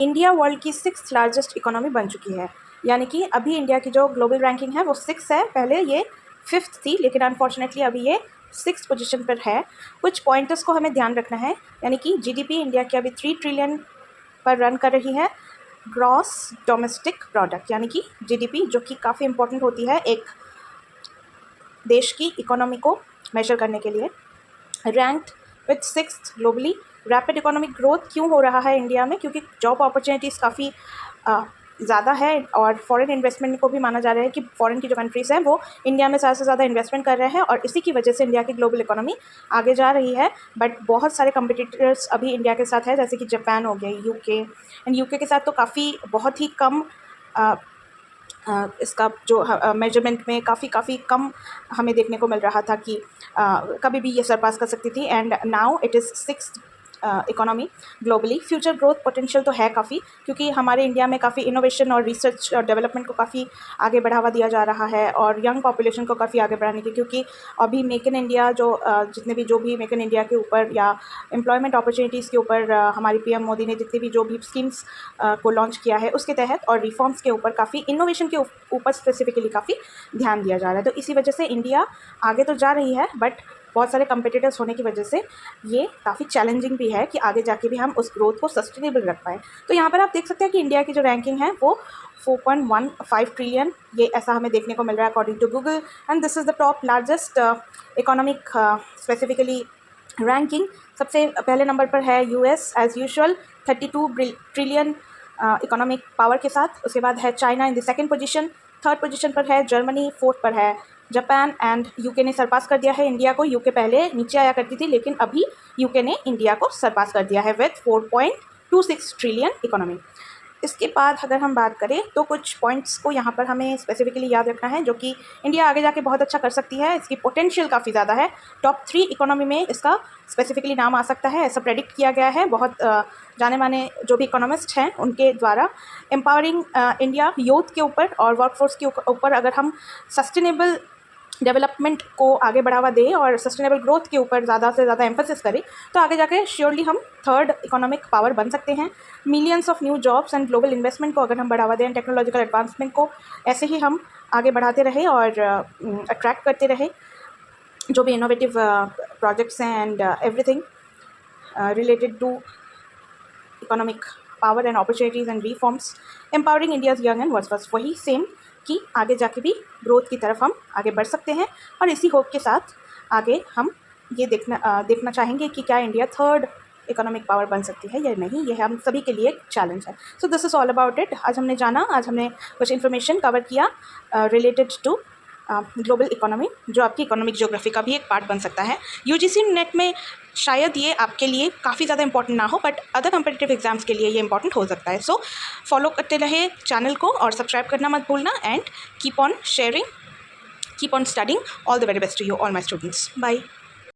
India world की 6th largest economy बन चुकी है, यानी कि अभी इंडिया की जो ग्लोबल रैंकिंग है वो 6 है। पहले ये 5th थी, लेकिन अनफॉर्चुनेटली अभी ये 6th पोजीशन पर है। कुछ पॉइंटर्स को हमें ध्यान रखना है, यानी कि जीडीपी इंडिया की अभी 3 ट्रिलियन पर रन कर रही है। ग्रॉस डोमेस्टिक प्रोडक्ट यानी कि जीडीपी, जो कि काफ़ी इंपॉर्टेंट होती है एक देश की इकोनॉमी को मेजर करने के लिए, ranked with 6th globally. Rapid economic growth क्यों हो रहा है इंडिया में? क्योंकि जॉब अपॉर्चुनिटीज़ काफ़ी ज़्यादा है और फॉरेन इन्वेस्टमेंट को भी माना जा रहा है कि फॉरेन की जो कंट्रीज़ हैं वो इंडिया में ज़्यादा से ज़्यादा इन्वेस्टमेंट कर रहे हैं और इसी की वजह से इंडिया की ग्लोबल इकोनॉमी आगे जा रही है। बट बहुत सारे कंपटीटर्स अभी इंडिया के साथ है, जैसे कि जापान हो गया, यूके, एंड यूके के साथ तो काफ़ी बहुत ही कम इसका जो मेजरमेंट में काफ़ी कम हमें देखने को मिल रहा था कि कभी भी ये सरपास कर सकती थी। And now it is 6th economy globally. Future growth potential तो है काफ़ी, क्योंकि हमारे इंडिया में काफ़ी इनोवेशन और रिसर्च और डेवलपमेंट को काफ़ी आगे बढ़ावा दिया जा रहा है और यंग पॉपुलेशन को काफ़ी आगे बढ़ाने की, क्योंकि अभी मेक इन इंडिया जितने भी जो भी मेक इन इंडिया के ऊपर या एम्प्लॉयमेंट अपॉर्चुनिटीज़ के ऊपर हमारी पीएम मोदी ने जितनी भी जो भी स्कीम्स को लॉन्च किया है उसके तहत और रिफॉर्म्स के ऊपर काफ़ी इनोवेशन के ऊपर स्पेसिफिकली काफ़ी ध्यान दिया जा रहा है। तो इसी वजह से इंडिया आगे तो जा रही है, बट बहुत सारे कंपिटिटर्स होने की वजह से ये काफ़ी चैलेंजिंग भी है कि आगे जाके भी हम उस ग्रोथ को सस्टेनेबल रख पाएँ। तो यहाँ पर आप देख सकते हैं कि इंडिया की जो रैंकिंग है वो 4.15 ट्रिलियन, ये ऐसा हमें देखने को मिल रहा है according to Google. And this is the top largest economic specifically ranking. सबसे पहले नंबर पर है US as usual 32 trillion economic power के साथ। उसके बाद है China in the second position. Third position पर है जर्मनी। फोर्थ पर है जापान एंड यूके ने सरपास कर दिया है इंडिया को। यूके पहले नीचे आया करती थी, लेकिन अभी यूके ने इंडिया को सरपास कर दिया है विथ 4.26 ट्रिलियन इकोनॉमी। इसके बाद अगर हम बात करें तो कुछ पॉइंट्स को यहाँ पर हमें स्पेसिफिकली याद रखना है, जो कि इंडिया आगे जाके बहुत अच्छा कर सकती है। इसकी पोटेंशियल काफ़ी ज़्यादा है। टॉप 3 इकोनॉमी में इसका स्पेसिफिकली नाम आ सकता है, ऐसा प्रेडिक्ट किया गया है बहुत जाने माने जो भी इकोनॉमिस्ट हैं उनके द्वारा। एम्पावरिंग इंडिया, यूथ के ऊपर और वर्कफोर्स के ऊपर अगर हम सस्टेनेबल डेवलपमेंट को आगे बढ़ावा दें और सस्टेनेबल ग्रोथ के ऊपर ज़्यादा से ज़्यादा एम्फेसिस करें, तो आगे जाके श्योरली हम थर्ड इकोनॉमिक पावर बन सकते हैं। Millions of new jobs and global investment को अगर हम बढ़ावा दें, टेक्नोलॉजिकल एडवांसमेंट को ऐसे ही हम आगे बढ़ाते रहे और अट्रैक्ट करते रहे जो भी इनोवेटिव प्रोजेक्ट्स हैं and everything related to economic power and opportunities and reforms, empowering India's young and workforce, वही सेम कि आगे जाके भी ग्रोथ की तरफ हम आगे बढ़ सकते हैं। और इसी होप के साथ आगे हम ये देखना चाहेंगे कि क्या इंडिया थर्ड इकोनॉमिक पावर बन सकती है या नहीं। ये हम सभी के लिए एक चैलेंज है। So this is all about it. आज हमने कुछ इन्फॉर्मेशन कवर किया रिलेटेड टू ग्लोबल इकोनॉमी, जो आपकी इकोनॉमिक ज्योग्राफी का भी एक पार्ट बन सकता है। यूजीसी नेट में शायद ये आपके लिए काफ़ी ज़्यादा इंपॉर्टेंट ना हो, बट अदर कम्पिटिटिव एग्जाम्स के लिए ये इंपॉर्टेंट हो सकता है। सो फॉलो करते रहे चैनल को और सब्सक्राइब करना मत भूलना। And keep on sharing, keep on studying. All the very best to you all my students. Bye.